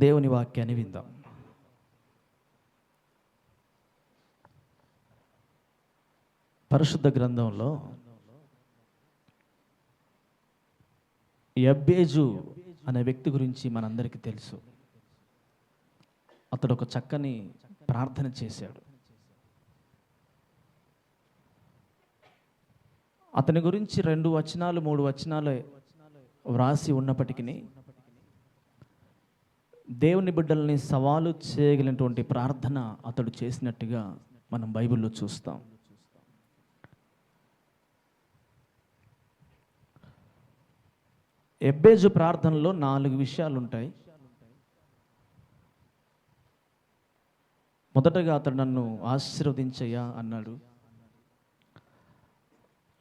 దేవుని వాక్యాన్ని విందాం. పరిశుద్ధ గ్రంథంలో యబ్బేజు అనే వ్యక్తి గురించి మనందరికీ తెలుసు. అతడు ఒక చక్కని ప్రార్థన చేశాడు. అతని గురించి 2 వచనాలు 3 వచనాలు వ్రాసి ఉన్నప్పటికీ దేవుని బిడ్డల్ని సవాలు చేయగలిగినటువంటి ప్రార్థన అతడు చేసినట్టుగా మనం బైబిల్లో చూస్తాం. యబ్బేజు ప్రార్థనలో 4 విషయాలు ఉంటాయి. మొదటగా అతడు నన్ను ఆశీర్వదించయ్యా అన్నాడు.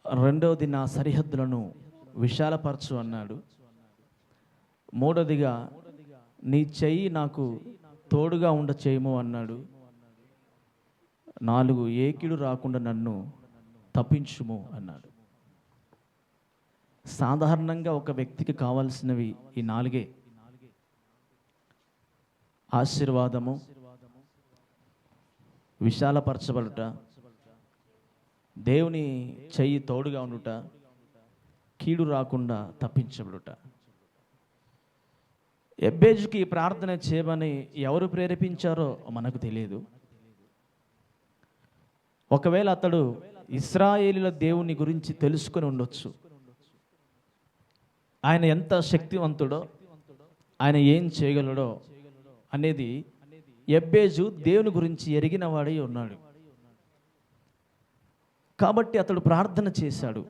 రెండవది నా సరిహద్దులను విశాలపరచు అన్నాడు. మూడవదిగా నీ చెయ్యి నాకు తోడుగా ఉండ చేయము అన్నాడు. 4 ఏకిడు రాకుండా నన్ను తప్పించుము అన్నాడు. సాధారణంగా ఒక వ్యక్తికి కావాల్సినవి ఈ 4. ఆశీర్వాదము, విశాలపరచబడుట, దేవుని చెయ్యి తోడుగా ఉండుట, కీడు రాకుండా తప్పించబడుట. యబ్బేజుకి ప్రార్థన చేయమని ఎవరు ప్రేరేపించారో మనకు తెలియదు. ఒకవేళ అతడు ఇశ్రాయేలీల దేవుని గురించి తెలుసుకొని ఉండొచ్చు. ఆయన ఎంత శక్తివంతుడో, ఆయన ఏం చేయగలడో అనేది యబ్బేజు దేవుని గురించి ఎరిగిన వాడై ఉన్నాడు. కాబట్టి అతడు ప్రార్థన చేశాడు,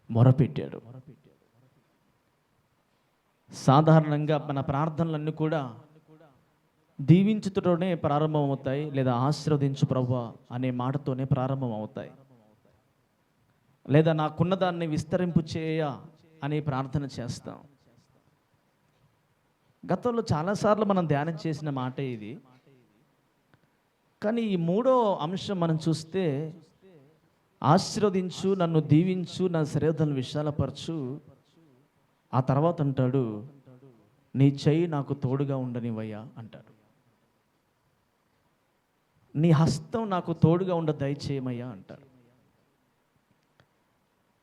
మొరపెట్టాడు. సాధారణంగా మన ప్రార్థనలన్నీ కూడా దీవించుతోనే ప్రారంభమవుతాయి, లేదా ఆశీర్వదించు ప్రభువా అనే మాటతోనే ప్రారంభమవుతాయి, లేదా నాకున్నదాన్ని విస్తరింపు చేయ అని ప్రార్థన చేస్తాం. గతంలో చాలాసార్లు మనం ధ్యానం చేసిన మాట ఇది. కానీ ఈ 3వ అంశం మనం చూస్తే, ఆశీర్వదించు, నన్ను దీవించు, నా సరిహద్దులను విశాలపరచు. ఆ తర్వాత అంటాడు, నీ చెయ్యి నాకు తోడుగా ఉండనివయ్యా అంటాడు. నీ హస్తం నాకు తోడుగా ఉండ దయచేయమయ్యా అంటాడు.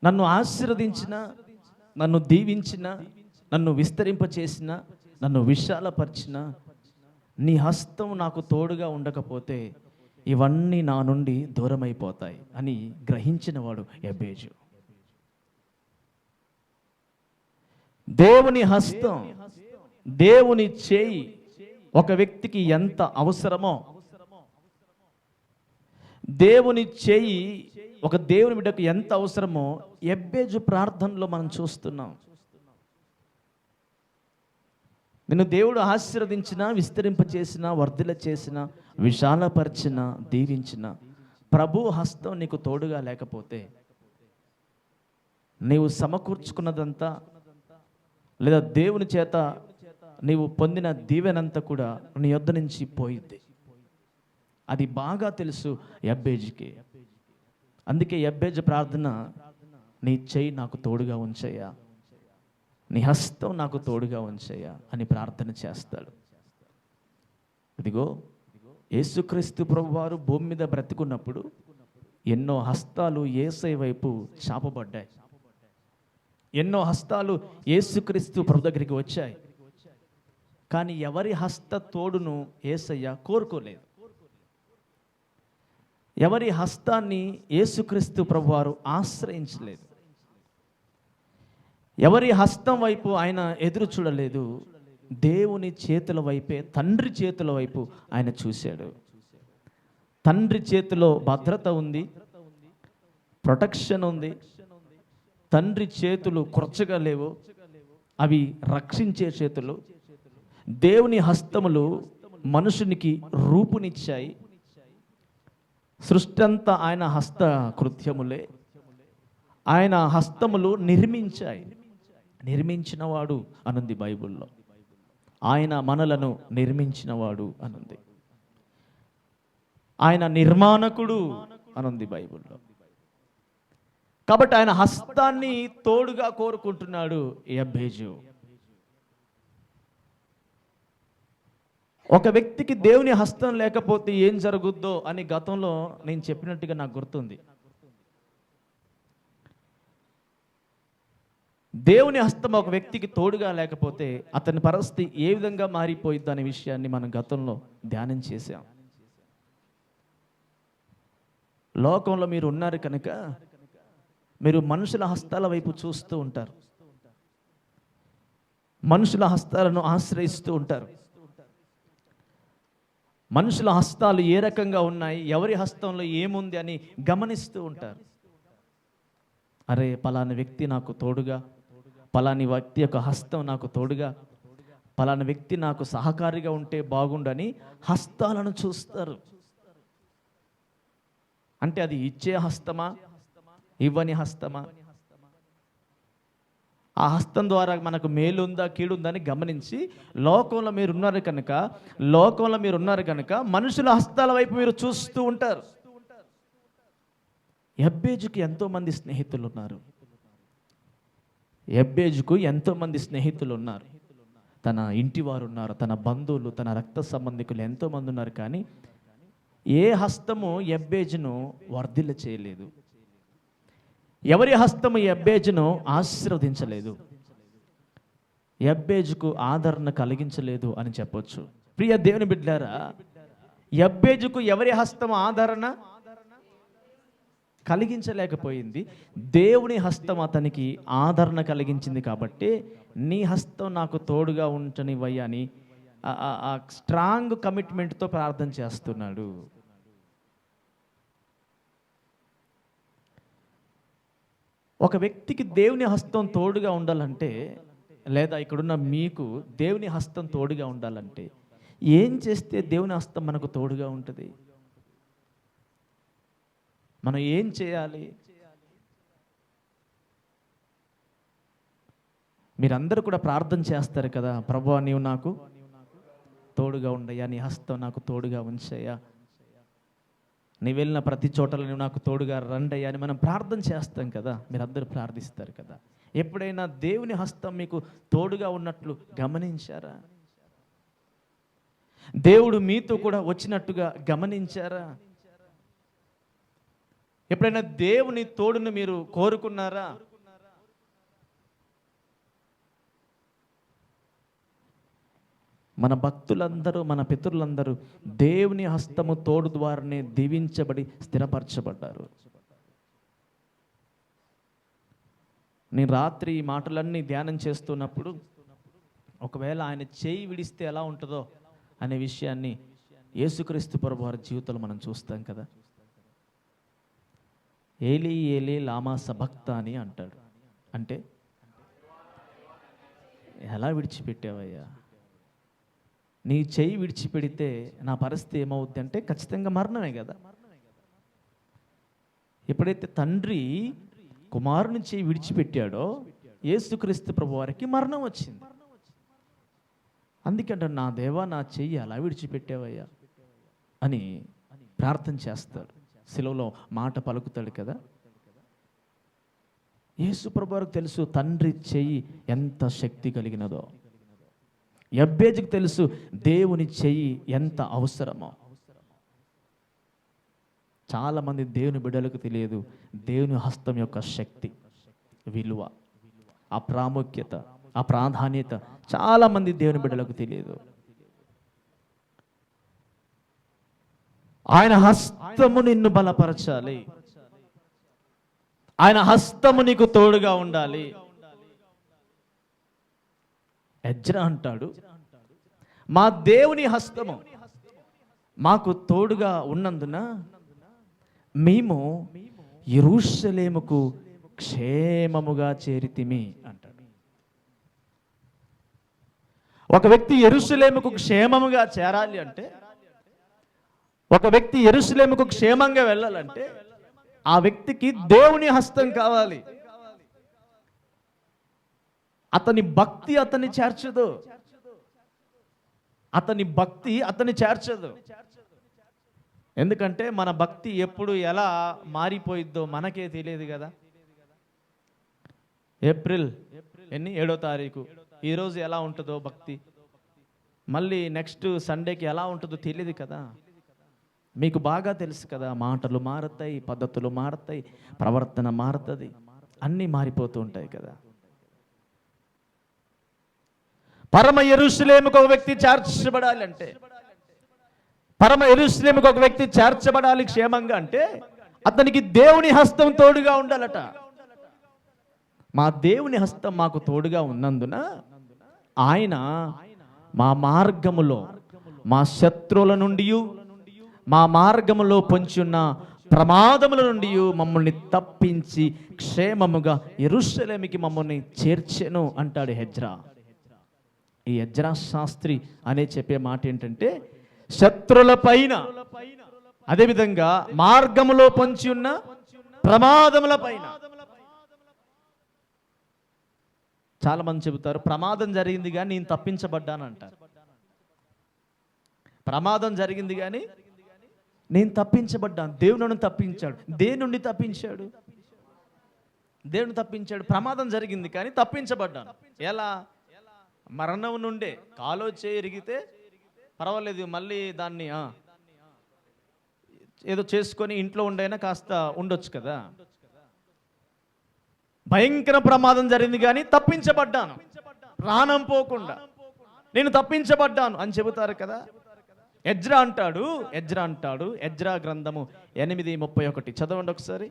నన్ను ఆశీర్వదించిన, నన్ను దీవించిన, నన్ను విస్తరింపచేసిన, నన్ను విశాలపరిచిన నీ హస్తం నాకు తోడుగా ఉండకపోతే ఇవన్నీ నా నుండి దూరమైపోతాయి అని గ్రహించిన వాడు యబ్బేజు. దేవుని హస్తం, దేవుని చేయి ఒక వ్యక్తికి ఎంత అవసరమో, దేవుని చేయి ఒక దేవుని బిడ్డకు ఎంత అవసరమో యబ్బేజు ప్రార్థనలో మనం చూస్తున్నాం. నిన్ను దేవుడు ఆశీర్వదించిన, విస్తరింపచేసిన, వర్ధిల చేసిన, విశాలపరిచిన, దీవించిన ప్రభు హస్తం నీకు తోడుగా లేకపోతే నీవు సమకూర్చుకున్నదంతా, లేదా దేవుని చేత నీవు పొందిన దీవెనంతా కూడా నీ యొద్ద నుంచి పోయింది. అది బాగా తెలుసు యబ్బేజుకి. అందుకే యబ్బేజు ప్రార్థన, నీ చెయ్యి నాకు తోడుగా ఉంచయ్యా, నీ హస్తం నాకు తోడుగా ఉంచయ్యా అని ప్రార్థన చేస్తాడు. ఇదిగో యేసుక్రీస్తు ప్రభువారు భూమి మీద బ్రతికున్నప్పుడు ఎన్నో హస్తాలు యేసయ్య వైపు చాపబడ్డాయి. ఎన్నో హస్తాలు యేసుక్రీస్తు ప్రభు దగ్గరికి వచ్చాయి. కానీ ఎవరి హస్త తోడును యేసయ్య కోరుకోలేదు. ఎవరి హస్తాన్ని యేసుక్రీస్తు ప్రభువారు ఆశ్రయించలేదు. ఎవరి హస్తం వైపు ఆయన ఎదురు చూడలేదు. దేవుని చేతుల వైపే, తండ్రి చేతుల వైపు ఆయన చూశాడు. తండ్రి చేతిలో భద్రత ఉంది, ప్రొటెక్షన్ ఉంది. తండ్రి చేతులు కొరచగా లేవు, అవి రక్షించే చేతులు. దేవుని హస్తములు మనుషునికి రూపునిచ్చాయి. సృష్టి అంతా ఆయన హస్త కృత్యములే, ఆయన హస్తములు నిర్మించాయి. నిర్మించినవాడు అనుంది బైబిల్లో. ఆయన మనలను నిర్మించినవాడు అనుంది. ఆయన నిర్మాణకుడు అనుంది బైబిల్లో. కాబట్టి ఆయన హస్తాన్ని తోడుగా కోరుకుంటున్నాడు యబ్బేజు. ఒక వ్యక్తికి దేవుని హస్తం లేకపోతే ఏం జరుగుద్దో అని గతంలో నేను చెప్పినట్టుగా నాకు గుర్తుంది. దేవుని హస్తం ఒక వ్యక్తికి తోడుగా లేకపోతే అతని పరిస్థితి ఏ విధంగా మారిపోయిద్ది అనే విషయాన్ని మనం గతంలో ధ్యానం చేశాం. లోకంలో మీరు ఉన్నారు కనుక మీరు మనుషుల హస్తాల వైపు చూస్తూ ఉంటారు, మనుషుల హస్తాలను ఆశ్రయిస్తూ ఉంటారు. మనుషుల హస్తాలు ఏ రకంగా ఉన్నాయి, ఎవరి హస్తంలో ఏముంది అని గమనిస్తూ ఉంటారు. అరే పలానా వ్యక్తి నాకు తోడుగా, పలాని వ్యక్తి యొక్క హస్తం నాకు తోడుగా, పలానా వ్యక్తి నాకు సహకారిగా ఉంటే బాగుండని హస్తాలను చూస్తారు. అంటే అది ఇచ్చే హస్తమా, ఇవ్వని హస్తమా? ఆ హస్తం ద్వారా మనకు మేలు ఉందా కీడు ఉందా అని గమనించి లోకంలో మీరు ఉన్నారు కనుక మనుషుల హస్తాల వైపు మీరు చూస్తూ ఉంటారు. యబ్బేజుకి ఎంతోమంది స్నేహితులు ఉన్నారు. యబ్బేజుకు ఎంతోమంది స్నేహితులు ఉన్నారు. తన ఇంటి వారు ఉన్నారు, తన బంధువులు, తన రక్త సంబంధికులు ఎంతోమంది ఉన్నారు. కానీ ఏ హస్తము యబ్బేజును వర్ధిల్ల చేయలేదు. ఎవరి హస్తము యబ్బేజును ఆశీర్వదించలేదు, యబ్బేజుకు ఆదరణ కలిగించలేదు అని చెప్పొచ్చు. ప్రియ దేవుని బిడ్డలారా, యబ్బేజుకు ఎవరి హస్తము ఆదరణ కలిగించలేకపోయింది. దేవుని హస్తం అతనికి ఆదరణ కలిగించింది. కాబట్టి నీ హస్తం నాకు తోడుగా ఉంచనివయ్యా అని ఆ స్ట్రాంగ్ కమిట్మెంట్తో ప్రార్థన చేస్తున్నాడు. ఒక వ్యక్తికి దేవుని హస్తం తోడుగా ఉండాలంటే, లేదా ఇక్కడున్న మీకు దేవుని హస్తం తోడుగా ఉండాలంటే ఏం చేస్తే దేవుని హస్తం మనకు తోడుగా ఉంటుంది? మనం ఏం చేయాలి? మీరందరూ కూడా ప్రార్థన చేస్తారు కదా, ప్రభువా నీవు నాకు తోడుగా ఉండయ్యా, నీ హస్తం నాకు తోడుగా ఉంచయ్యా, నీ వెళ్ళిన ప్రతి చోటలో నువ్వు నాకు తోడుగా రండయ్యా అని మనం ప్రార్థన చేస్తాం కదా. మీరందరూ ప్రార్థిస్తారు కదా. ఎప్పుడైనా దేవుని హస్తం మీకు తోడుగా ఉన్నట్లు గమనించారా? దేవుడు మీతో కూడా వచ్చినట్టుగా గమనించారా? ఎప్పుడైనా దేవుని తోడును మీరు కోరుకున్నారా? మన భక్తులందరూ, మన పితరులందరూ దేవుని హస్తము తోడు ద్వారానే దీవించబడి స్థిరపరచబడ్డారు. నేను రాత్రి ఈ మాటలన్నీ ధ్యానం చేస్తున్నప్పుడు ఒకవేళ ఆయన చేయి విడిస్తే ఎలా ఉంటుందో అనే విషయాన్ని యేసుక్రీస్తు ప్రభువు వారి జీవితంలో మనం చూస్తాం కదా. ఏలీ ఏలీ లామా సబక్తాని అంటాడు. అంటే ఎలా విడిచిపెట్టావయ్యా? నీ చెయ్యి విడిచిపెడితే నా పరిస్థితి ఏమవుద్ది అంటే ఖచ్చితంగా మరణమే కదా. ఎప్పుడైతే తండ్రి కుమారుని చెయ్యి విడిచిపెట్టాడో యేసుక్రీస్తు ప్రభు వారికి మరణం వచ్చింది. అందుకంటే నా దేవా నా చెయ్యి అలా విడిచిపెట్టావయ్యా అని ప్రార్థన చేస్తాడు. శిలువలో మాట పలుకుతాడు కదా. యేసు ప్రభు వారికి తెలుసు తండ్రి చెయ్యి ఎంత శక్తి కలిగినదో. యబ్బేజుకు తెలుసు దేవుని చెయ్యి ఎంత అవసరమో. చాలామంది దేవుని బిడ్డలకు తెలియదు దేవుని హస్తం యొక్క శక్తి, విలువ, ఆ ప్రాముఖ్యత, ఆ ప్రాధాన్యత చాలామంది దేవుని బిడ్డలకు తెలియదు. ఆయన హస్తము నిన్ను బలపరచాలి, ఆయన హస్తము నీకు తోడుగా ఉండాలి. ఎజ్రా అంటాడు, మా దేవుని హస్తము మాకు తోడుగా ఉన్నందున మేము యెరూషలేముకు క్షేమముగా చేరితిమి అంటాడు. ఒక వ్యక్తి యెరూషలేముకు క్షేమముగా చేరాలి అంటే ఒక వ్యక్తి యెరూషలేముకు క్షేమంగా వెళ్ళాలంటే ఆ వ్యక్తికి దేవుని హస్తం కావాలి. అతని భక్తి అతన్ని చేర్చదు. అతని భక్తి అతన్ని చేర్చదు. ఎందుకంటే మన భక్తి ఎప్పుడు ఎలా మారిపోయిద్దో మనకే తెలియదు కదా. ఏప్రిల్ 7వ తారీఖు ఈరోజు ఎలా ఉంటుందో భక్తి, మళ్ళీ నెక్స్ట్ సండేకి ఎలా ఉంటుందో తెలియదు కదా. మీకు బాగా తెలుసు కదా, మాటలు మారుతాయి, పద్ధతులు మారుతాయి, ప్రవర్తన మారుతుంది, అన్నీ మారిపోతూ ఉంటాయి కదా. పరమ యెరూషలేముకు ఒక వ్యక్తి చేర్చబడాలి అంటే, పరమ యెరూషలేముకు ఒక వ్యక్తి చేర్చబడాలి క్షేమంగా అంటే అతనికి దేవుని హస్తం తోడుగా ఉండాలట. మా దేవుని హస్తం మాకు తోడుగా ఉన్నందున ఆయన మా మార్గములో మా శత్రువుల నుండి, మా మార్గములో పొంచున్న ప్రమాదముల నుండి మమ్మల్ని తప్పించి క్షేమముగా యెరూషలేముకి మమ్మల్ని చేర్చెను అంటాడు హెజ్రా. ఈ హెజ్రా శాస్త్రి అనే చెప్పే మాట ఏంటంటే, శత్రుల పైన, అదేవిధంగా మార్గములో పొంచి ఉన్న ప్రమాదముల పైన. చాలా మంది చెబుతారు ప్రమాదం జరిగింది కానీ నేను తప్పించబడ్డాను అంటారు. ప్రమాదం జరిగింది కానీ నేను తప్పించబడ్డాను, దేవుడు నన్ను తప్పించాడు. దేని నుండి తప్పించాడు? దేవుని తప్పించాడు. ప్రమాదం జరిగింది కానీ తప్పించబడ్డాను. ఎలా? మరణం నుండే. కాలో చేరిగితే పర్వాలేదు, మళ్ళీ దాన్ని ఏదో చేసుకొని ఇంట్లో ఉండైనా కాస్త ఉండొచ్చు కదా. భయంకర ప్రమాదం జరిగింది కానీ తప్పించబడ్డాను, ప్రాణం పోకుండా నేను తప్పించబడ్డాను అని చెబుతారు కదా. ఎజ్రా అంటాడు ఎజ్రా గ్రంథము 8:31 చదవండి ఒకసారి.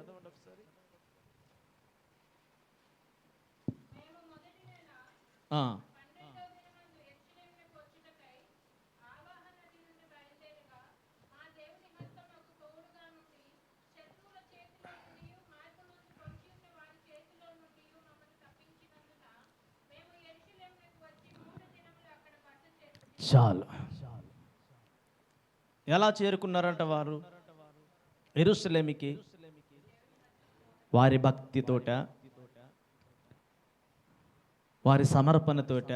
చాలు. ఎలా చేరుకున్నారంట వారు యెరూషలేముకి? వారి భక్తితోట, వారి సమర్పణతోట,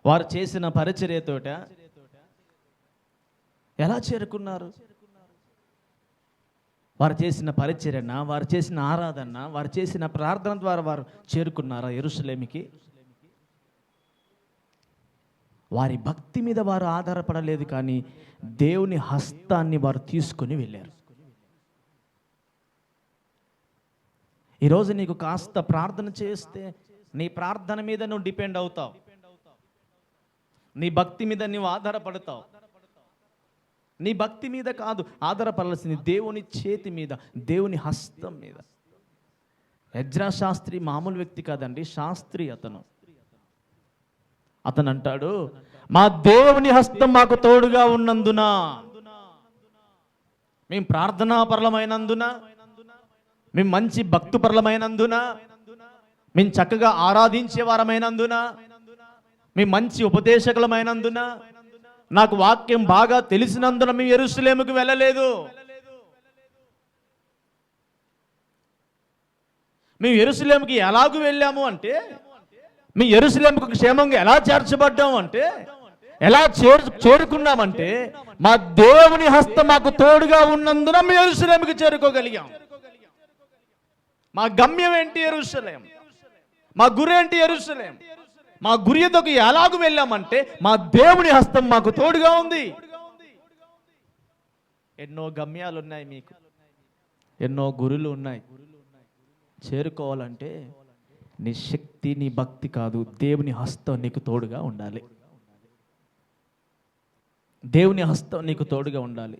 వారు చేసిన పరిచర్యతోట ఎలా చేరుకున్నారు? వారు చేసిన పరిచర్యన, వారు చేసిన ఆరాధన, వారు చేసిన ప్రార్థన ద్వారా వారు చేరుకున్నారా యెరూషలేముకి? వారి భక్తి మీద వారు ఆధారపడలేదు కానీ దేవుని హస్తాన్ని వారు తీసుకుని వెళ్ళారు. ఈరోజు నీకు కాస్త ప్రార్థన చేస్తే నీ ప్రార్థన మీద నువ్వు డిపెండ్ అవుతావు, నీ భక్తి మీద నువ్వు ఆధారపడతావు. నీ భక్తి మీద కాదు ఆధారపడాల్సింది, దేవుని చేతి మీద, దేవుని హస్తం మీద. ఎజ్రా శాస్త్రి మామూలు వ్యక్తి కాదండి, శాస్త్రి అతను. అతను అంటాడు, మా దేవుని హస్తం మాకు తోడుగా ఉన్నందున, మేము ప్రార్థనాపరలమైనందున, మేము మంచి భక్తుపరలమైనందున, మేము చక్కగా ఆరాధించే వారమైనందున, మేము మంచి ఉపదేశకులమైనందున, నాకు వాక్యం బాగా తెలిసినందున మేము యెరూషలేముకు వెళ్ళలేదు. మేము యెరూషలేముకి ఎలాగూ వెళ్ళాము అంటే, మీ యెరూషలేముకు క్షేమంగా ఎలా చేర్చబడ్డాము అంటే, ఎలా చేరుకున్నామంటే మా దేవుని హస్తం మాకు తోడుగా ఉన్నందున మేము యెరూషలేముకి చేరుకోగలిగాం. మా గమ్యం ఏంటి? యెరూషలేం. మా గురి ఏంటి? యెరూషలేం. మా గురి ఎదుకు ఎలాగూ వెళ్ళామంటే మా దేవుని హస్తం మాకు తోడుగా ఉంది. ఎన్నో గమ్యాలు ఉన్నాయి, మీకు ఎన్నో గురులు ఉన్నాయి. చేరుకోవాలంటే నీ శక్తి, నీ భక్తి కాదు, దేవుని హస్తం నీకు తోడుగా ఉండాలి. దేవుని హస్తం నీకు తోడుగా ఉండాలి.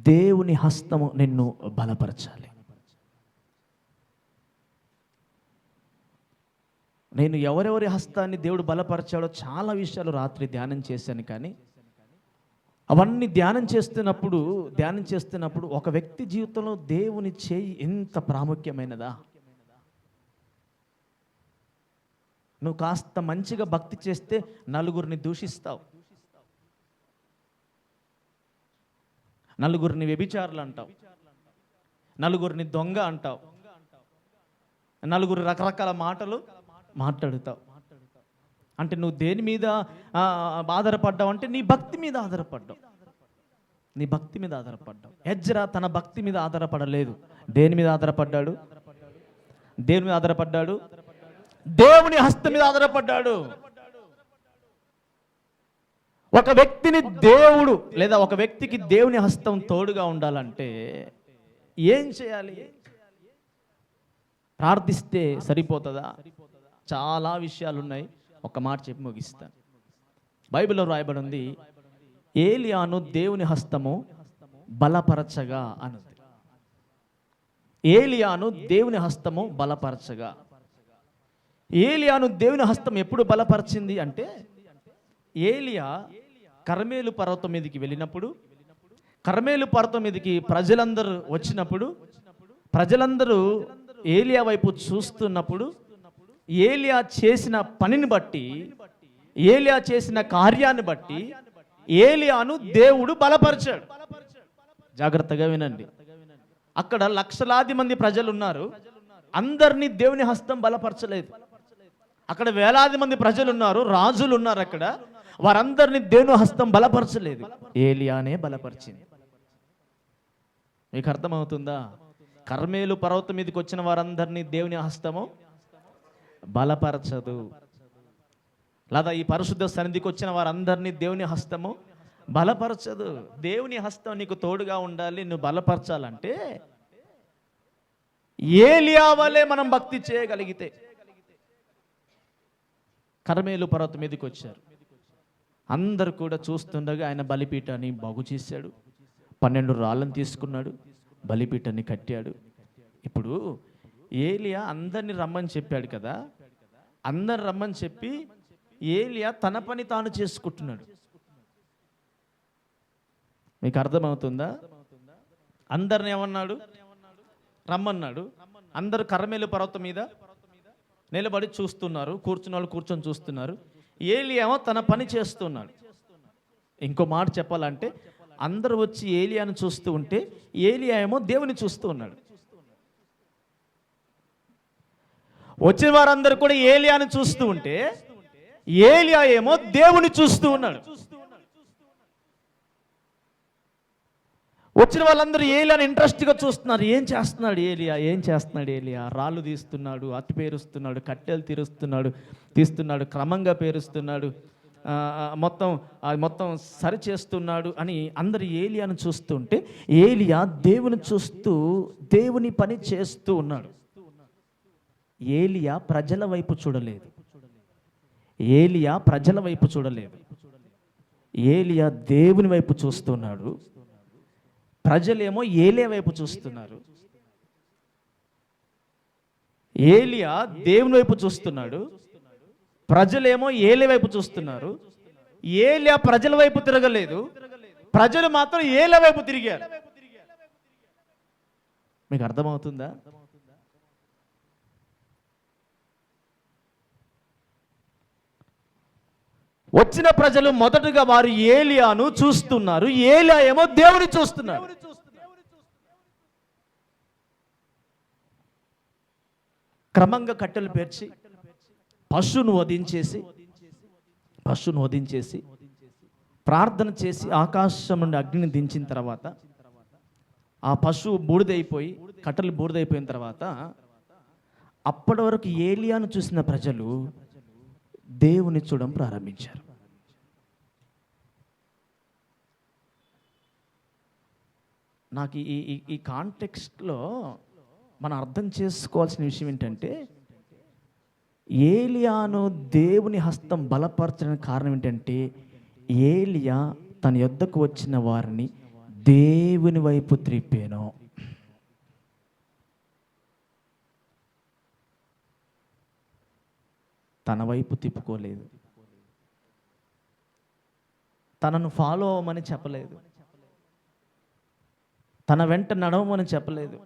దేవుని హస్తము నిన్ను బలపరచాలి. నేను ఎవరెవరి హస్తాన్ని దేవుడు బలపరచాడో చాలా విషయాలు రాత్రి ధ్యానం చేశాను. కానీ అవన్నీ ధ్యానం చేస్తున్నప్పుడు ఒక వ్యక్తి జీవితంలో దేవుని చేయి ఎంత ప్రాముఖ్యమైనదా. నువ్వు కాస్త మంచిగా భక్తి చేస్తే నలుగురిని దూషిస్తావు. నలుగురిని వ్యభిచారులు అంటావు, నలుగురిని దొంగ అంటావు, నలుగురు రకరకాల మాటలు మాట్లాడుతావు. అంటే నువ్వు దేని మీద ఆధారపడ్డావు అంటే నీ భక్తి మీద ఆధారపడ్డావు, నీ భక్తి మీద ఆధారపడ్డావు. ఎజ్రా తన భక్తి మీద ఆధారపడలేదు. దేని మీద ఆధారపడ్డాడు? దేవుని మీద ఆధారపడ్డాడు, దేవుని హస్తం మీద ఆధారపడ్డాడు. ఒక వ్యక్తిని దేవుడు లేదా ఒక వ్యక్తికి దేవుని హస్తం తోడుగా ఉండాలంటే ఏం చేయాలి? ప్రార్థిస్తే సరిపోతుందా? చాలా విషయాలు ఉన్నాయి. ఒక మాట చెప్పి ముగిస్తాను. బైబిల్లో రాయబడి ఉంది, ఏలియాను దేవుని హస్తము బలపరచగా అనుంది. ఏలియాను దేవుని హస్తము బలపరచగా. ఏలియాను దేవుని హస్తం ఎప్పుడు బలపరిచింది అంటే, ఏలియా కర్మేలు పర్వతం మీదకి వెళ్ళినప్పుడు, కర్మేలు పర్వతం మీదకి ప్రజలందరూ వచ్చినప్పుడు, ప్రజలందరూ ఏలియా వైపు చూస్తున్నప్పుడు, ఏలియా చేసిన పనిని బట్టి, ఏలియా చేసిన కార్యాన్ని బట్టి ఏలియాను దేవుడు బలపరిచాడు. జాగ్రత్తగా వినండి. అక్కడ లక్షలాది మంది ప్రజలు ఉన్నారు, అందరినీ దేవుని హస్తం బలపరచలేదు. అక్కడ వేలాది మంది ప్రజలు ఉన్నారు, రాజులు ఉన్నారు, అక్కడ వారందరినీ దేవుని హస్తం బలపరచలేదు, ఏలియానే బలపరిచింది. మీకు అర్థమవుతుందా? కర్మేలు పర్వతం మీదకి వచ్చిన వారందరినీ దేవుని హస్తము బలపరచదు. లేదా ఈ పరిశుద్ధ సన్నిధికి వచ్చిన వారందరినీ దేవుని హస్తము బలపరచదు. దేవుని హస్తం నీకు తోడుగా ఉండాలి. నువ్వు బలపరచాలంటే ఏలియా వలె మనం భక్తి చేయగలిగితే. కర్మేలు పర్వతం మీదకి వచ్చారు, అందరు కూడా చూస్తుండగా ఆయన బలిపీఠాన్ని బాగు చేశాడు, 12 రాళ్ళను తీసుకున్నాడు, బలిపీఠాన్ని కట్టాడు. ఇప్పుడు ఏలియా అందరిని రమ్మని చెప్పాడు కదా, అందరు రమ్మని చెప్పి ఏలియా తన పని తాను చేసుకుంటున్నాడు. మీకు అర్థమవుతుందా? అందరిని ఏమన్నాడు? రమ్మన్నాడు. అందరూ కర్మేలు పర్వతం మీద నిలబడి చూస్తున్నారు, కూర్చున్న వాళ్ళు కూర్చొని చూస్తున్నారు. ఏలియా ఏమో తన పని చేస్తున్నాడు. ఇంకో మాట చెప్పాలంటే, అందరూ వచ్చి ఏలియాను చూస్తూ ఉంటే ఏలియా ఏమో దేవుని చూస్తూ ఉన్నాడు. వచ్చిన వారందరూ కూడా ఏలియాను చూస్తూ ఉంటే ఏలియా ఏమో దేవుని చూస్తూ ఉన్నాడు. వచ్చిన వాళ్ళందరూ ఏలియాను ఇంట్రెస్ట్గా చూస్తున్నారు. ఏం చేస్తున్నాడు ఏలియా, ఏం చేస్తున్నాడు ఏలియా? రాళ్ళు తీస్తున్నాడు, అతి పేరుస్తున్నాడు, కట్టెలు తీస్తున్నాడు, క్రమంగా పేరుస్తున్నాడు, మొత్తం సరి చేస్తున్నాడు అని అందరు ఏలియాను చూస్తుంటే ఏలియా దేవుని చూస్తూ దేవుని పని చేస్తూ ఉన్నాడు. ఏలియా ప్రజల వైపు చూడలేదు, ఏలియా ప్రజల వైపు చూడలేదు, ఏలియా దేవుని వైపు చూస్తున్నాడు. ప్రజలేమో ఏలియా వైపు చూస్తున్నారు. ఏలియా దేవుని వైపు చూస్తున్నాడు, ప్రజలేమో ఏలియా వైపు చూస్తున్నారు. ఏలియా ప్రజల వైపు తిరగలేదు, ప్రజలు మాత్రం ఏలియా వైపు తిరిగారు. మీకు అర్థమవుతుందా? వచ్చిన ప్రజలు మొదటగా వారు ఏలియాను చూస్తున్నారు, ఏలియా ఏమో దేవుని చూస్తున్నారు. క్రమంగా కట్టెలు పేర్చి పశువును వధించేసి ప్రార్థన చేసి ఆకాశం నుండి అగ్నిని దించిన తర్వాత ఆ పశువు బూడిదైపోయి కట్టెలు బూడిదైపోయిన తర్వాత అప్పటి వరకు ఏలియాను చూసిన ప్రజలు దేవుని చూడడం ప్రారంభించారు. నాకు ఈ కాంటెక్స్ట్లో మనం అర్థం చేసుకోవాల్సిన విషయం ఏంటంటే, ఏలియాను దేవుని హస్తం బలపరచడానికి కారణం ఏంటంటే, ఏలియా తన యొద్దకు వచ్చిన వారిని దేవుని వైపు త్రిప్పాను. తన వైపు తిప్పుకోలేదు, తనను ఫాలో అవ్వమని చెప్పలేదు, తన వెంట నడవమని చెప్పలేదు.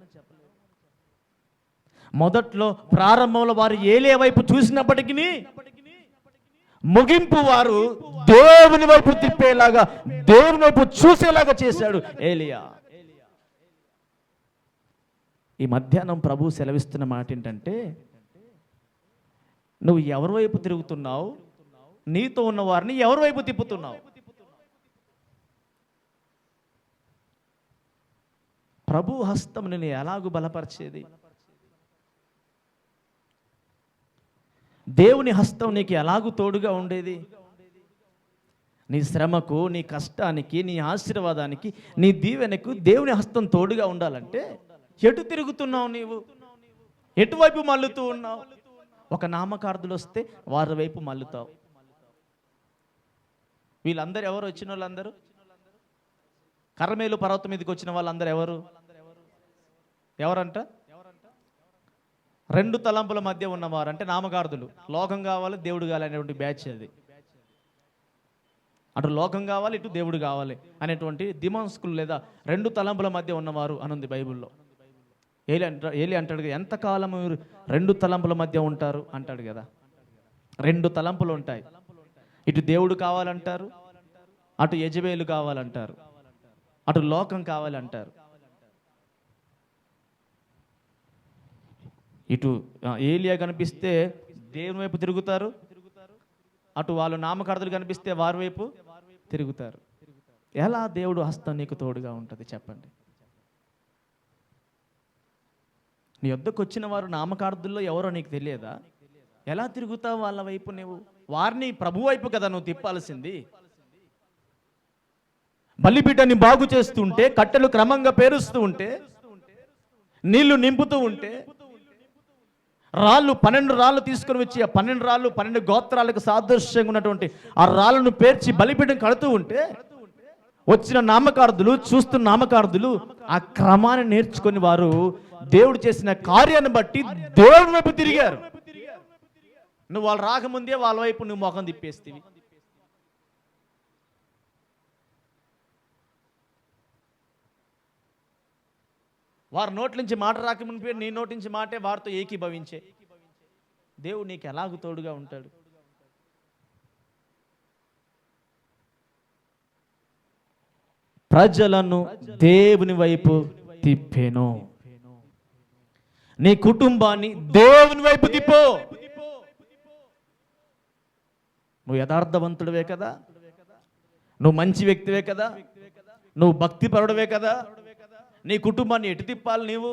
మొదట్లో ప్రారంభంలో వారు ఏలియా వైపు చూసినప్పటికీ ముగింపు వారు దేవుని వైపు తిప్పేలాగా, దేవుని వైపు చూసేలాగా చేశాడు ఏలియా. ఈ మధ్యాహ్నం ప్రభు సెలవిస్తున్న మాట ఏంటంటే, నువ్వు ఎవరి వైపు తిరుగుతున్నావు, నీతో ఉన్న వారిని ఎవరి వైపు తిప్పుతున్నావు? ప్రభు హస్తం నేను ఎలాగూ బలపరిచేది? దేవుని హస్తం నీకు ఎలాగూ తోడుగా ఉండేది? నీ శ్రమకు, నీ కష్టానికి, నీ ఆశీర్వాదానికి, నీ దీవెనకు దేవుని హస్తం తోడుగా ఉండాలంటే ఎటు తిరుగుతున్నావు నీవు? ఎటువైపు మల్లుతూ ఉన్నావు? ఒక నామకార్థులు వస్తే వారి వైపు మల్లుతావు. వీళ్ళందరూ ఎవరు? వచ్చిన వాళ్ళందరూ కర్మేలు పర్వతం మీదకి వచ్చిన వాళ్ళందరూ ఎవరంట? రెండు తలంపుల మధ్య ఉన్నవారు అంటే నామకార్థులు. లోకం కావాలి, దేవుడు కావాలి అనేటువంటి బ్యాచ్ అది. అటు లోకం కావాలి, ఇటు దేవుడు కావాలి అనేటువంటి దిమాంస్కులు లేదా రెండు తలంపుల మధ్య ఉన్నవారు అనుంది బైబిల్లో. ఏలి అంటాడు, ఎంతకాలం మీరు రెండు తలంపుల మధ్య ఉంటారు అంటాడు కదా. రెండు తలంపులు ఉంటాయి. ఇటు దేవుడు కావాలంటారు, అటు యెజబెలు కావాలంటారు, అటు లోకం కావాలంటారు. ఇటు ఏలియా కనిపిస్తే దేవుని వైపు తిరుగుతారు, అటు వాళ్ళు నామకార్థులు కనిపిస్తే వారి వైపు తిరుగుతారు. ఎలా దేవుడు హస్తం నీకు తోడుగా ఉంటుంది చెప్పండి? నీ వద్దకు వచ్చిన వారు నామకార్థుల్లో ఎవరో నీకు తెలియదా? ఎలా తిరుగుతావు వాళ్ళ వైపు? నువ్వు వారిని ప్రభు వైపు కదా నువ్వు తిప్పాల్సింది. బలిపీఠాన్ని బాగు చేస్తుంటే, కట్టెలు క్రమంగా పేరుస్తూ ఉంటే, నీళ్లు నింపుతూ ఉంటే, రాళ్ళు 12 రాళ్ళు తీసుకుని వచ్చి, ఆ 12 రాళ్ళు 12 గోత్రాలకు సాదృశ్యంగా ఉన్నటువంటి ఆ రాళ్ళను పేర్చి బలిపీఠం కడుతూ ఉంటే, వచ్చిన నామకార్థులు, చూస్తున్న నామకార్థులు ఆ క్రమాన్ని నేర్చుకుని వారు దేవుడు చేసిన కార్యాన్ని బట్టి దేవుని వైపు తిరిగారు. నువ్వు వాళ్ళు రాకముందే వాళ్ళ వైపు నువ్వు ముఖం తిప్పేస్తీవి. వారి నోటి నుంచి మాట రాకముందే నీ నోటి నుంచి మాటే వారితో ఏకీభవించే దేవుడు నీకు ఎలాగూ తోడుగా ఉంటాడు? ప్రజలను దేవుని వైపు తిప్పేను. నీ కుటుంబాన్ని దేవుని వైపు తిప్పో. నువ్వు యథార్థవంతుడివే కదా, నువ్వు మంచి వ్యక్తివే కదా, నువ్వు భక్తిపరుడవే కదా. నీ కుటుంబాన్ని ఎటు తిప్పాలి? నీవు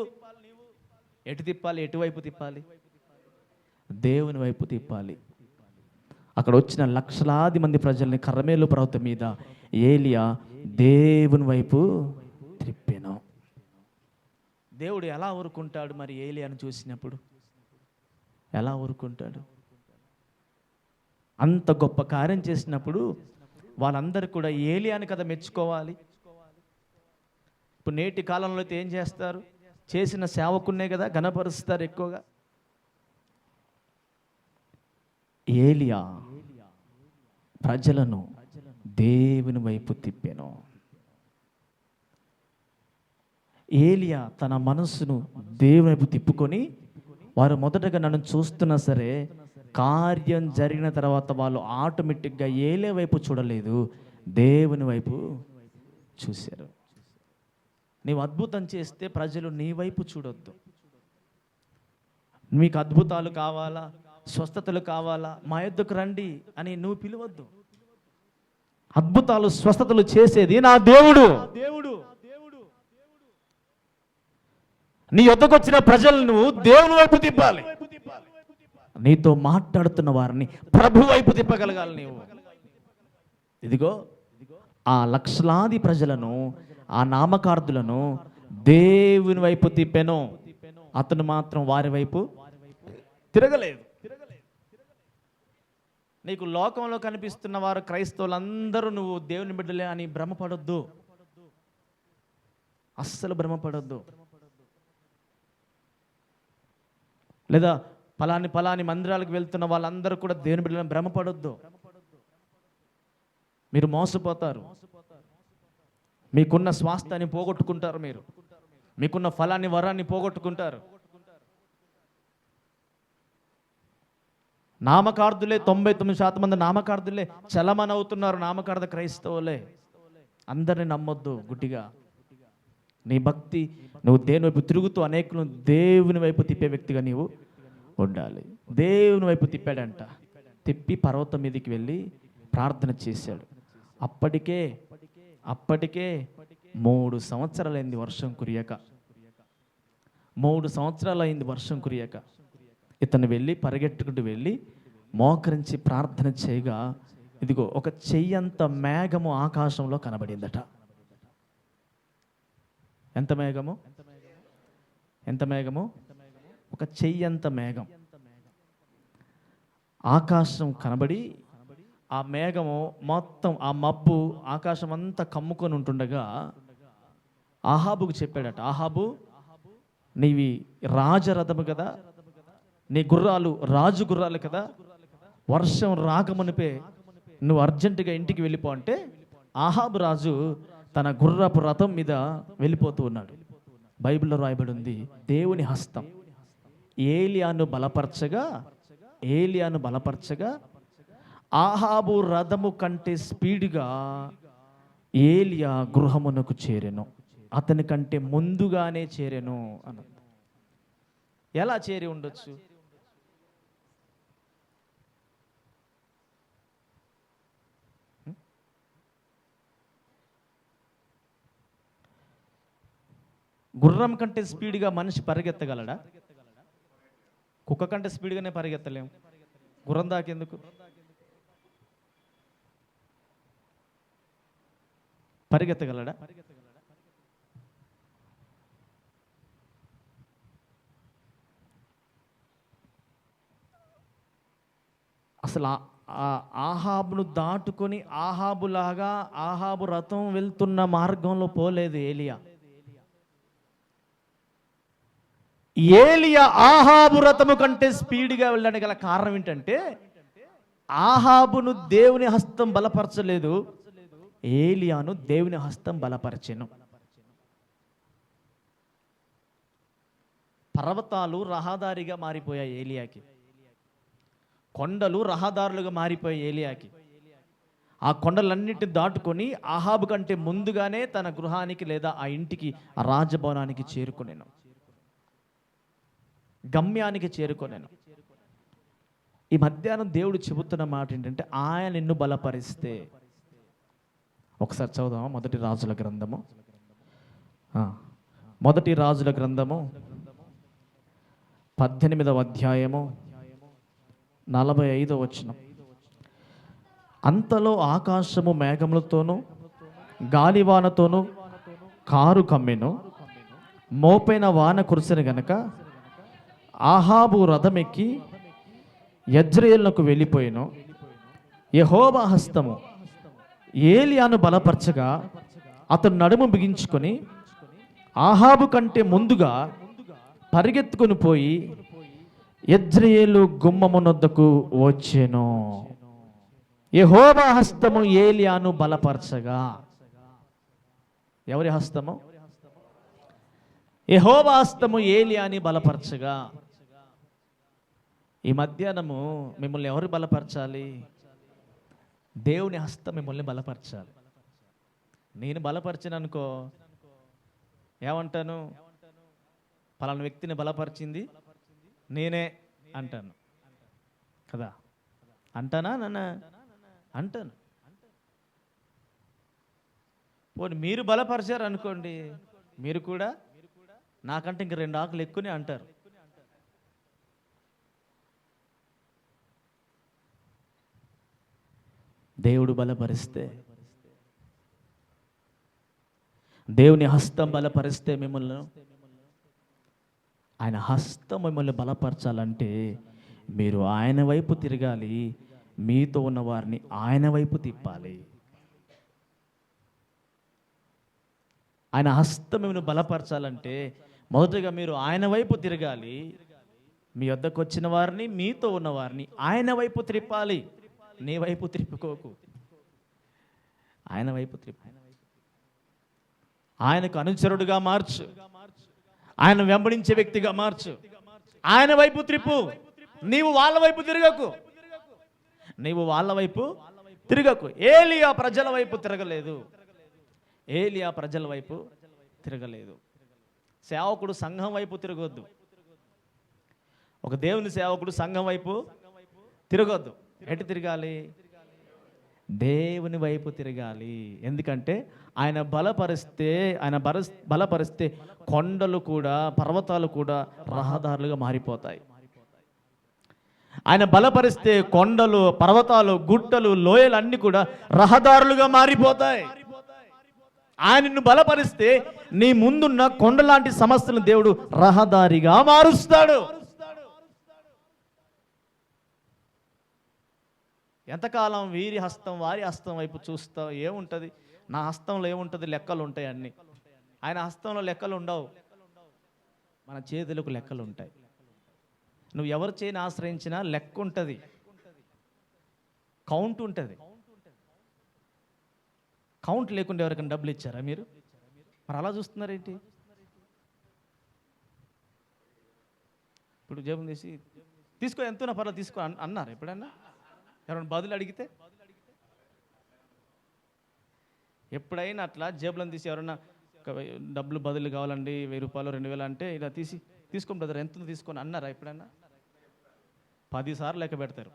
ఎటు తిప్పాలి? ఎటువైపు తిప్పాలి? దేవుని వైపు తిప్పాలి. అక్కడ వచ్చిన లక్షలాది మంది ప్రజల్ని కర్మేలు పర్వతం మీద ఏలియా దేవుని వైపు తిప్పెను. దేవుడు ఎలా ఊరుకుంటాడు మరి ఏలియాను చూసినప్పుడు? ఎలా ఊరుకుంటాడు? అంత గొప్ప కార్యం చేసినప్పుడు వాళ్ళందరూ కూడా ఏలియాని కదా మెచ్చుకోవాలి. ఇప్పుడు నేటి కాలంలో అయితే ఏం చేస్తారు? చేసిన సేవకున్నే కదా ఘనపరుస్తారు ఎక్కువగా. ఏలియా ప్రజలను దేవుని వైపు తిప్పెను. ఏలియా తన మనస్సును దేవుని వైపు తిప్పుకొని, వారు మొదటగా నన్ను చూస్తున్నా సరే కార్యం జరిగిన తర్వాత వాళ్ళు ఆటోమేటిక్గా ఏలే వైపు చూడలేదు, దేవుని వైపు చూశారు. నీవు అద్భుతం చేస్తే ప్రజలు నీ వైపు చూడొద్దు. మీకు అద్భుతాలు కావాలా, స్వస్థతలు కావాలా, మా యొద్దకు రండి అని నువ్వు పిలవద్దు. అద్భుతాలు స్వస్థతలు చేసేది నా దేవుడు. నీ యొద్దకు వచ్చిన ప్రజలను దేవుని వైపు తిప్పాలి. నీతో మాట్లాడుతున్న వారిని ప్రభు వైపు తిప్పగలగాలి నీవు. ఇదిగో ఆ లక్షలాది ప్రజలను, ఆ నామకార్థులను దేవుని వైపు తిప్పెను. అతను మాత్రం వారి వైపు తిరగలేదు. నీకు లోకంలో కనిపిస్తున్న వారు క్రైస్తవులందరూ నువ్వు దేవుని బిడ్డలే అని భ్రమపడొద్దు. అస్సలు భ్రమపడొద్దు. లేదా పలాని మందిరాలకు వెళ్తున్న వాళ్ళందరూ కూడా దేవుని బిడ్డలని భ్రమపడొద్దు. మీరు మోసపోతారు. మీకున్న స్వాస్థ్యాన్ని పోగొట్టుకుంటారు. మీకున్న ఫలాన్ని వరాన్ని పోగొట్టుకుంటారు. నామకార్థులే 99% మంది నామకార్థులే చలమనవుతున్నారు. నామకార్థ క్రైస్తవులే. అందరిని నమ్మొద్దు గుడ్డిగా. నీ భక్తి, నువ్వు దేవుని వైపు తిరుగుతూ అనేకులను దేవుని వైపు తిప్పే వ్యక్తిగా నీవు ఉండాలి. దేవుని వైపు తిప్పాడంట. తిప్పి పర్వతం మీదకి వెళ్ళి ప్రార్థన చేశాడు. అప్పటికే 3 సంవత్సరాలైంది వర్షం కురియక. 3 సంవత్సరాలైంది వర్షం కురియక. ఇతను వెళ్ళి పరిగెట్టుకుంటూ వెళ్ళి మోకరించి ప్రార్థన చేయగా, ఇదిగో ఒక చెయ్యంత మేఘము ఆకాశంలో కనబడిందట. ఎంత మేఘము? ఎంత మేఘము? ఒక చెయ్యంత మేఘం ఆకాశం కనబడి, ఆ మేఘము మొత్తం, ఆ మబ్బు ఆకాశం అంతా కమ్ముకొని ఉంటుండగా ఆహాబుకు చెప్పాడట, ఆహాబు, నీవి రాజరథము కదా, నీ గుర్రాలు రాజు గుర్రాలు కదా, వర్షం రాకమునిపే నువ్వు అర్జెంటుగా ఇంటికి వెళ్ళిపో అంటే ఆహాబు రాజు తన గుర్రపు రథం మీద వెళ్ళిపోతూ ఉన్నాడు. బైబిల్లో రాయబడి ఉంది, దేవుని హస్తం ఏలియాను బలపరచగా ఆహాబు రథము కంటే స్పీడ్గా ఏలియా గృహమునకు చేరెను. అతని కంటే ముందుగానే చేరెను అన్నది. ఎలా చేరి ఉండొచ్చు? గుర్రం కంటే స్పీడ్గా మనిషి పరిగెత్తగలడా? కుక్క కంటే స్పీడ్గానే పరిగెత్తలేము. గుర్రం దాకెందుకు? పరిగెత్తగలడా? అసలు ఆహాబును దాటుకొని ఆహాబులాగా ఆహాబు రథం వెళ్తున్న మార్గంలో పోలేదు ఏలియా. ఏలియా ఆహాబు రథము కంటే స్పీడ్గా వెళ్ళడానికి గల కారణం ఏంటంటే, ఆహాబును దేవుని హస్తం బలపరచలేదు, ఏలియాను దేవుని హస్తం బలపరచెను. పర్వతాలు రహదారిగా మారిపోయాయి ఏలియాకి, కొండలు రహదారులుగా మారిపోయాయి ఏలియాకి. ఆ కొండలన్నిటిని దాటుకొని ఆహాబు కంటే ముందుగానే తన గృహానికి లేదా ఆ ఇంటికి, ఆ రాజభవనానికి చేరుకునేను, గమ్యానికి చేరుకోలేను. ఈ మధ్యాహ్నం దేవుడు చెబుతున్న మాట ఏంటంటే, ఆయన నిన్ను బలపరిస్తే. ఒకసారి చదువుదామా మొదటి రాజుల గ్రంథము 18వ అధ్యాయము 45వ వచనం. అంతలో ఆకాశము మేఘములతోనూ గాలివానతోనూ కారు కమ్మెను, మోపైన వాన కురిసెను గనక ఆహాబు రథమెక్కి యజ్రెయేలునకు వెళ్ళిపోయాను. యెహోవా హస్తము ఏలియాను బలపరచగా అతను నడుము బిగించుకొని ఆహాబు కంటే ముందుగా పరిగెత్తుకొని పోయి యజ్రెయేలు గుమ్మమునొద్దకు వచ్చెను. యెహోవా హస్తము ఏలియాను బలపరచగా. ఎవరి హస్తము? యెహోవా హస్తము ఏలియాని బలపరచగా. ఈ మధ్యాహ్నము మిమ్మల్ని ఎవరు బలపరచాలి? దేవుని హస్తం మిమ్మల్ని బలపరచాలి. నేను బలపరిచాను అనుకో, ఏమంటాను? పలానా వ్యక్తిని బలపరిచింది నేనే అంటాను కదా. అంటానా? నన్ను అంటాను. పోనీ మీరు బలపరిచారు అనుకోండి, మీరు కూడా నాకంటే ఇంక 2 ఆకులు ఎక్కువనే అంటారు. దేవుడు బలపరిస్తే, దేవుని హస్తం బలపరిస్తే మిమ్మల్ని, ఆయన హస్తం మిమ్మల్ని బలపరచాలంటే మీరు ఆయన వైపు తిరగాలి, మీతో ఉన్న వారిని ఆయన వైపు తిప్పాలి. ఆయన హస్తం మిమ్మల్ని బలపరచాలంటే మొదటగా మీరు ఆయన వైపు తిరగాలి, మీ వద్దకు వచ్చిన వారిని, మీతో ఉన్న వారిని ఆయన వైపు త్రిప్పాలి. నీ వైపు త్రిప్పుకోకు, ఆయన వైపు త్రిప్పు. ఆయనకు అనుచరుడుగా మార్చు, ఆయన వెంబడించే వ్యక్తిగా మార్చు, ఆయన వైపు త్రిప్పు. నీవు వాళ్ళ వైపు తిరగకు. నీవు వాళ్ళ వైపు తిరగకు. ఏలియా ప్రజల వైపు తిరగలేదు. ఏలియా ప్రజల వైపు తిరగలేదు. సేవకుడు సంఘం వైపు తిరగొద్దు. ఒక దేవుని సేవకుడు సంఘం వైపు తిరగొద్దు. ఎటు తిరగాలి? దేవుని వైపు తిరగాలి. ఎందుకంటే ఆయన బలపరిస్తే కొండలు కూడా, పర్వతాలు కూడా రహదారులుగా మారిపోతాయి. ఆయన బలపరిస్తే కొండలు, పర్వతాలు, గుట్టలు, లోయలు అన్నీ కూడా రహదారులుగా మారిపోతాయి. ఆయనను బలపరిస్తే నీ ముందున్న కొండ లాంటి సమస్యలను దేవుడు రహదారిగా మారుస్తాడు. ఎంతకాలం వీరి హస్తం వారి హస్తం వైపు చూస్తావు? ఏముంటుంది? నా హస్తంలో ఏముంటుంది? లెక్కలు ఉంటాయి అన్నీ. ఆయన హస్తంలో లెక్కలు ఉండవు, మన చేతులకు లెక్కలు ఉంటాయి. నువ్వు ఎవరి చేయని ఆశ్రయించినా లెక్క ఉంటుంది, కౌంట్ ఉంటుంది. కౌంట్ లేకుండా ఎవరికైనా డబ్బులు ఇచ్చారా మీరు? మరి అలా చూస్తున్నారేంటి? ఇప్పుడు జేబులు తీసి తీసుకో, ఎంతో పర్లేదు తీసుకో అన్నారు ఎప్పుడన్నా? ఎవరైనా బదులు అడిగితే? ఎప్పుడైనా అట్లా జేబులను తీసి ఎవరైనా డబ్బులు బదులు కావాలండి, 1000 రూపాయలు 2000 అంటే ఇలా తీసుకోండి బ్రదర్, ఎంత తీసుకొని అన్నారా ఎప్పుడైనా? 10 సార్లు లెక్క పెడతారు,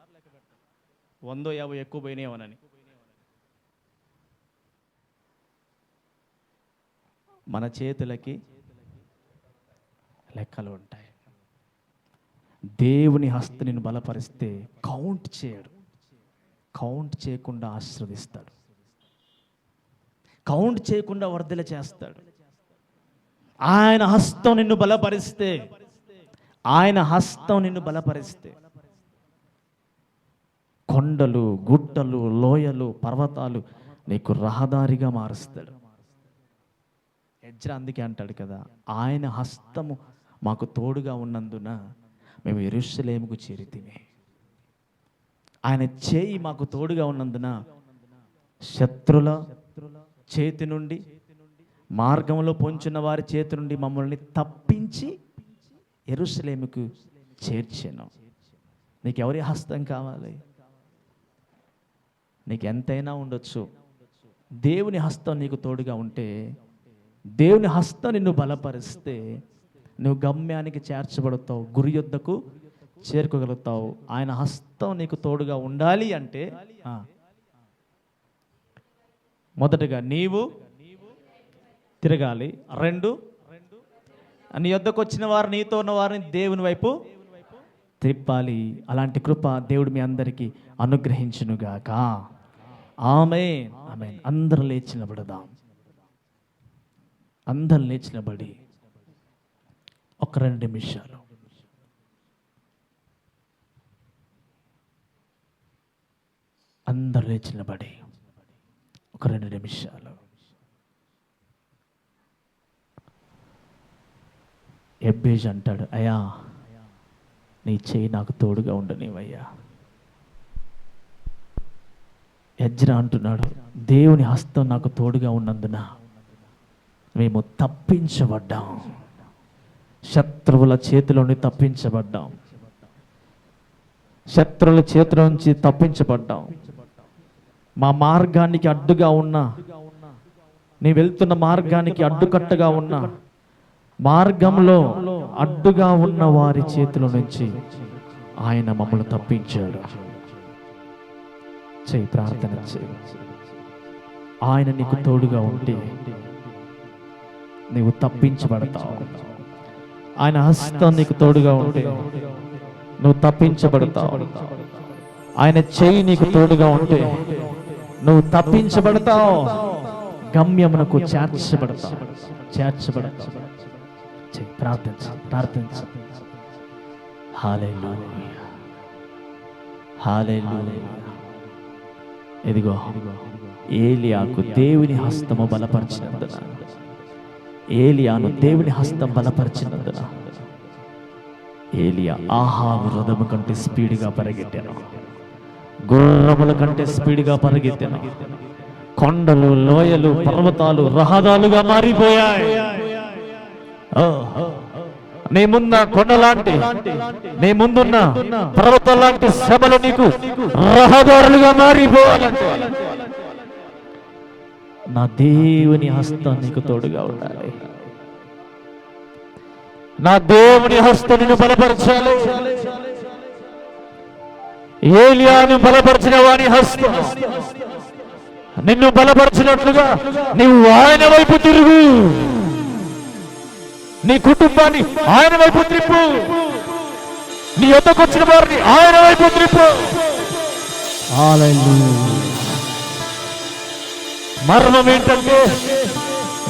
150 ఎక్కువ పోయినాయేమోనని. మన చేతులకి లెక్కలు ఉంటాయి. దేవుని హస్తం నిన్ను బలపరిస్తే కౌంట్ చేయడు, కౌంట్ చేయకుండా ఆశీర్వదిస్తాడు, కౌంట్ చేయకుండా వర్ధల చేస్తాడు. ఆయన హస్తం నిన్ను బలపరిస్తే, ఆయన హస్తం నిన్ను బలపరిస్తే కొండలు, గుట్టలు, లోయలు, పర్వతాలు నీకు రహదారిగా మారుస్తాడు. ఎజ్రా అందుకే అంటాడు కదా, ఆయన హస్తము మాకు తోడుగా ఉన్నందున మేము యెరూషలేముకు చేరితిమి. ఆయన చేయి మాకు తోడుగా ఉన్నందున శత్రుల చేతి నుండి, మార్గంలో పొంచున్న వారి చేతి నుండి మమ్మల్ని తప్పించి యెరూషలేముకు చేర్చాను. నీకు ఎవరి హస్తం కావాలి? నీకు ఎంతైనా ఉండొచ్చు. దేవుని హస్తం నీకు తోడుగా ఉంటే, దేవుని హస్తం నిన్ను బలపరిస్తే నువ్వు గమ్యానికి చేర్చబడతావు, గురి యొద్దకు చేరుకోగలుగుతావు. ఆయన హస్తం నీకు తోడుగా ఉండాలి అంటే మొదటగా నీవు తిరగాలి. 2, నీ యొద్దకు వచ్చిన వారు, నీతో ఉన్న వారిని దేవుని వైపు త్రిప్పాలి. అలాంటి కృప దేవుడు మీ అందరికీ అనుగ్రహించునుగాక. ఆమేన్, ఆమేన్. అందరూ లేచి నిలబడదాం. అందరూ లేచి నిలబడి ఒక 2 నిమిషాలు అందరూ లేచి నిలబడి ఒక 2 నిమిషాలు. ఎబ్బేజ్ అంటాడు, అయ్యా నీ చేయి నాకు తోడుగా ఉండనివయ్యా. ఎజ్రా అంటున్నాడు, దేవుని హస్తం నాకు తోడుగా ఉన్నందున మేము తప్పించబడ్డాం, శత్రువుల చేతిలో నుండి తప్పించబడ్డాం, శత్రువుల చేతిలో నుంచి తప్పించబడ్డాం. మా మార్గానికి అడ్డుగా ఉన్న, నీ వెళ్తున్న మార్గానికి అడ్డుకట్టగా ఉన్న, మార్గంలో అడ్డుగా ఉన్న వారి చేతిలో నుంచి ఆయన మమ్మల్ని తప్పించాడు. చేయి, ప్రార్థన చేయి. ఆయన నీకు తోడుగా ఉంటే నీవు తప్పించబడతావు. ఆయన హస్తం నీకు తోడుగా ఉంటే నువ్వు తప్పించబడతావు. ఆయన చెయ్యి నీకు తోడుగా ఉంటే నువ్వు తప్పించబడతావు, గమ్యమునకు చేర్చబడతావు. ప్రార్థించు. హల్లెలూయా, హల్లెలూయా. ఇదిగో ఏలియాకు దేవుని హస్తము బలపరిచినందున, ఏలియాను దేవుని హస్తం బలపరిచినందున ఏలియా ఆహాబు రథము కంటే స్పీడ్గా పరిగెత్తాను, గుర్రముల కంటే స్పీడ్గా పరిగెత్తాను. కొండలు, లోయలు, పర్వతాలు రహదారులుగా మారిపోయాయి. నీ ముందున్న కొండలాంటి, నీ ముందున్న పర్వతం లాంటి శ్రమలు నీకు రహదారులుగా మారిపోవాలంటే నా దేవుని హస్తం నీకు తోడుగా ఉండాలి. నా దేవుని హస్తం నిన్ను బలపరచాలి. ఏలియాను బలపరిచిన వాని హస్తం నిన్ను బలపరిచినట్లుగా నీవు ఆయన వైపు తిరుగు. నీ కుటుంబాన్ని ఆయన వైపు త్రిప్పు. నీ యొద్దకు వచ్చిన వారిని ఆయన వైపు త్రిప్పు. మరణం ఏంటంటే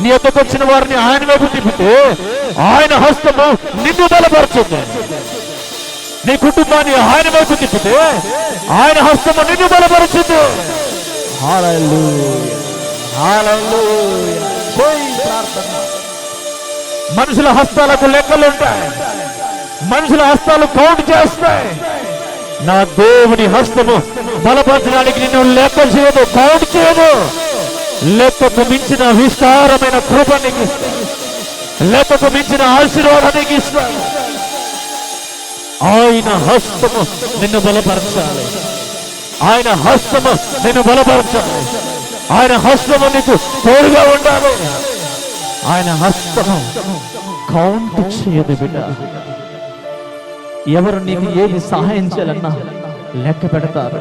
నీ యొద్దకు వచ్చిన వారిని ఆయన వైపు తిప్పితే ఆయన హస్తము నిన్ను బలపరుచుంది. నీ కుటుంబాన్ని ఆయన వైపు తిప్పితే ఆయన హస్తము నిన్ను బలపరుచుంది. మనుషుల హస్తాలకు లెక్కలుంటాయి. మనుషుల హస్తాలు కౌంట్ చేస్తాయి. నా దేవుని హస్తము బలపరచడానికి నిన్ను లెక్క చేయదు, కౌంట్ చేయదు. లెక్కకు మించిన విస్తారమైన కృప నీకు ఇస్తాడు. లెక్కకు మించిన ఆశీర్వాదానికి ఇస్తాడు. ఆయన హస్తము నిన్ను బలపరచాలి. ఆయన హస్తము నిన్ను బలపరచాలి. ఆయన హస్తము నీకు తోడుగా ఉండాలి. ఆయన హస్తము కౌంట్ చేయదు బిడ్డ. ఎవరు నీకు ఏది సహాయం చేయాలన్నా లెక్క పెడతారు.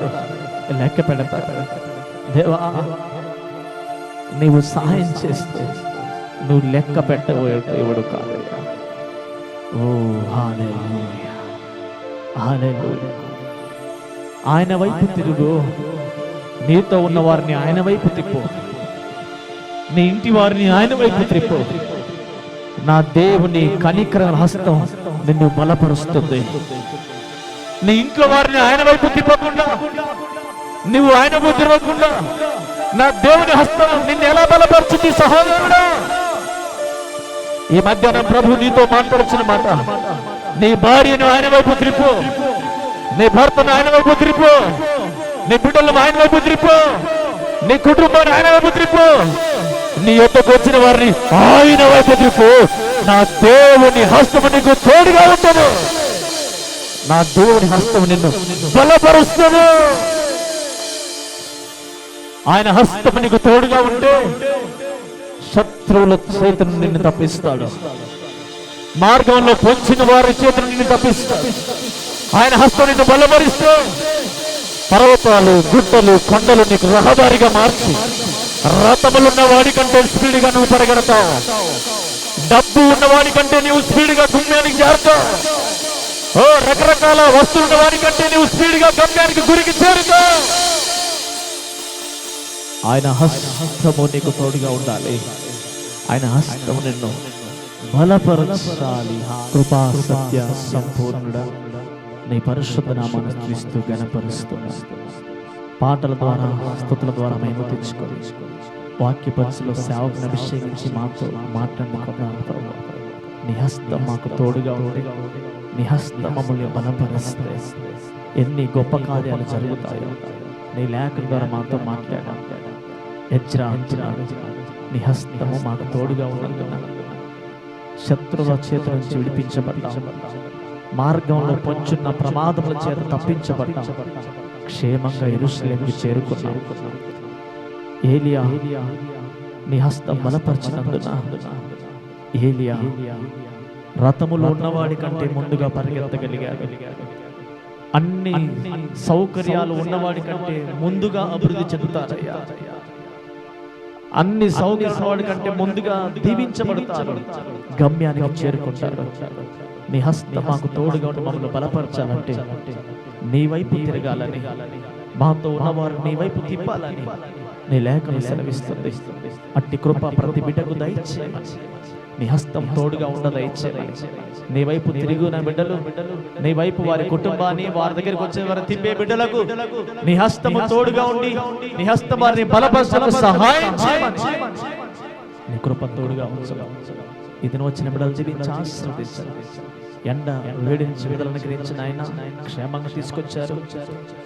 దేవా, నీవు సహాయం చేస్తే నువ్వు లెక్క పెట్టబోయేవాడు కాదు. ఓ హల్లెలూయా, హల్లెలూయా. ఆయన వైపు తిరుగు. నీతో ఉన్న వారిని ఆయన వైపు తిప్పు. నీ ఇంటి వారిని ఆయన వైపు తిప్పు. నా దేవుని కనికర హస్తం నిన్ను బలపరుస్తుంది. నీ ఇంట్లో వారిని ఆయన వైపు తిప్పకుండా, నువ్వు ఆయన వైపు తిరగకుండా నా దేవుని హస్తం నిన్ను ఎలా బలపరుచుంది సహోదరుడా? ఈ మధ్యాహ్నం ప్రభు నీతో మాట్లాడుచున్న మాట, నీ భార్యను ఆయన వైపు తిరుపు, నీ భర్తను ఆయన వైపు తిరుపు, నీ బిడ్డలను ఆయన వైపు తిరుపు, నీ కుటుంబాన్ని ఆయన వైపు తిరుపు, నీ యొద్దకు వచ్చిన వారిని ఆయన వైపు తిరుపు. నా దేవుని హస్తము నీకు తోడుగా ఉంటాను. నా దేవుని హస్తము నిన్ను బలపరుస్తాను. ఆయన హస్తము నీకు తోడుగా ఉంటే శత్రువుల చేతులను నిన్ను తప్పిస్తాడు. మార్గంలో పొంచిన వారి చేతులు నిన్ను తప్పిస్తాడు. ఆయన హస్తం నిన్ను బలపరిస్తే పర్వతాలు, గుట్టలు, కొండలు నీకు రహదారిగా మార్చి, రథములున్న వాడి కంటే స్పీడ్గా నువ్వు పరిగెడతావు. డబ్బు ఉన్నవాడి కంటే నువ్వు స్పీడ్గా గమ్యానికి చేరుతావు. ఓ రకరకాల వస్తువున్న వాడి కంటే నువ్వు స్పీడ్గా గమ్యానికి గురికి చేరుతావు. ఆయన హస్తము నీకు తోడుగా ఉండాలి. ఆయన హస్తము నిన్ను బలపరచాలి. కృపా సత్య సంపూర్ణుడా, నీ పరిశుద్ధ నామాన్ని స్తుతిస్తూ ఘనపరుస్తున్నా. పాటల ద్వారా, స్తుతుల ద్వారా మేము తెచ్చుకొని వాక్య పరిచయలో సేవకుని అభిషేకించి మాతో మాట్లాడుకున్నాను ప్రభు. నీ హస్తం మాకు తోడుగా ఉండి, నీ హస్తం మమ్మల్ని బలపరిస్తే ఎన్ని గొప్ప కార్యాలు జరుగుతాయో నీ లేఖల ద్వారా మాతో మాట్లాడాను. ఎజ్రా అంటున్నాడు, నీ హస్తము మాకు తోడుగా ఉన్నందున శత్రువుల చేత నుంచి విడిపించబడ్డాం. మార్గంలో పొంచున్న ప్రమాదముల చేత తప్పించబడ్డాం. క్షేమంగా యెరూషలేముకు చేరుకున్నాం. ఏలియా నీ హస్తం బలపరిచినందున ఏలియా రథములో ఉన్నవాడి కంటే ముందుగా పరిగెత్తగలిగాడు. అన్ని సౌకర్యాలు ఉన్నవాడి కంటే ముందుగా అభివృద్ధి చెందుతారయ్యా. అన్ని సౌకర్యాల వాడి కంటే ముందుగా దీవించబడతారు, గమ్యానికి చేరుకుంటారు. నీ హస్తం మాకు తోడుగా ఉండి మమ్మల్ని బలపరచాలంటే నీ వైపు తిరగాలని, మాతో ఉన్నవారు నీ వైపు తిప్పాలని నీ లేఖను సెలవిస్తుంది. అట్టి కృప ప్రతి బిడ్డకు దయచేయమని, నీ హస్తం తోడుగా దయచేయమని. నీ వైపు తిరిగి నా బిడ్డలు, నీ వైపు వారి కుటుంబాన్ని, వారి దగ్గరికి వచ్చే వారి తిప్పే బిడ్డలకు నీ హస్తము తోడుగా ఉండి, నీ హస్తం వారిని బలపరచడానికి సహాయం చేయమని, నీ కృప తోడుగా ఉంచు. ఇది వచ్చిన బిడ్డలు జీవించి ఆశీర్వదించారు. ఎండ వేడి నుంచి విడుదలను గ్రహించిన ఆయన క్షేమంగా తీసుకొచ్చారు.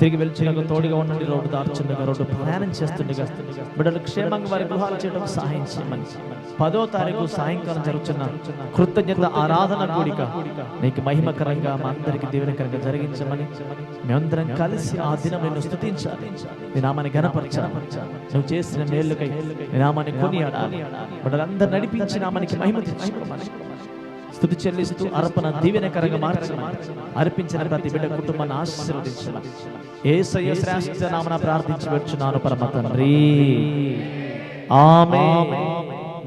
తిరిగి వెళ్తుండగా తోడుగా ఉండండి. రోడ్డు దాచుండగా, రోడ్డు ప్రయాణం చేస్తుండగా బిడ్డలు క్షేమంగా వారి గృహాలు చేయడం సహాయం చేయమని 10వ తారీఖు సాయంకాలం జరుగుతున్న కృతజ్ఞత ఆరాధన కూడిక నీకు మహిమకరంగా మా అందరికి దీవెనకరంగా జరిగించమని మేమందరం కలిసి ఆ దినం నిన్ను స్తుతించాలి, నీ నామాన్ని ఘనపరచాలి. నువ్వు చేసిన మేలుకై నీ నామాన్ని కొనియాడాలి. బిడ్డలందరూ నడిపించి నామానికి మహిమ తెచ్చుకోమని స్తుతి చెల్లిస్తూ అర్పణ దీవెనకరంగా మార్చమని అర్పించిన ప్రతి బిడ్డ కుటుంబాన్ని ఆశీర్వదించమని యేసయ్య శ్రేష్ఠ నామమున ప్రార్థించి వచ్చున్నాను పరమ తండ్రి. ఆమేన్.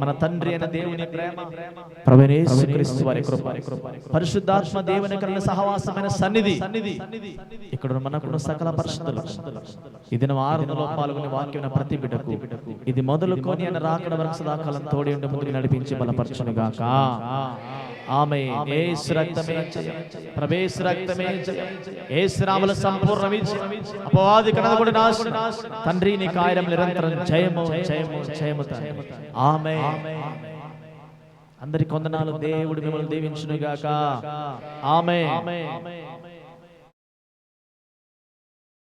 మన తండ్రి అయిన దేవుని ప్రేమ, ప్రభువైన యేసుక్రీస్తు వారి కృప, పరిశుద్ధాత్మ దేవుని కరుణ సహవాసమైన సన్నిధి ఇక్కడ మనకున్న సకల పరిశుద్ధులు ఈ దినం ఆరాధనలో పాల్గొని వాక్యమైన ప్రతి బిడ్డకు ఇది మొదలుకొని ఆయన రాకడ వరకు సదాకాలం తోడి ఉండి ముందుకు నడిపించి బలపరచును గాక. ఆమేన్. యేసు రక్తమే జయం, ప్రభుయేసు రక్తమే జయం, యేసు నామములో సంపూర్ణ విజయం, అపవాది కనదగుడి నాశనం. తండ్రి నీ కార్యం నిరంతరం జయము జయము జయము తండ్రి. ఆమేన్. అందరి కొందనాలు. దేవుడు మిమ్మల్ని దీవించును గాక. ఆమేన్.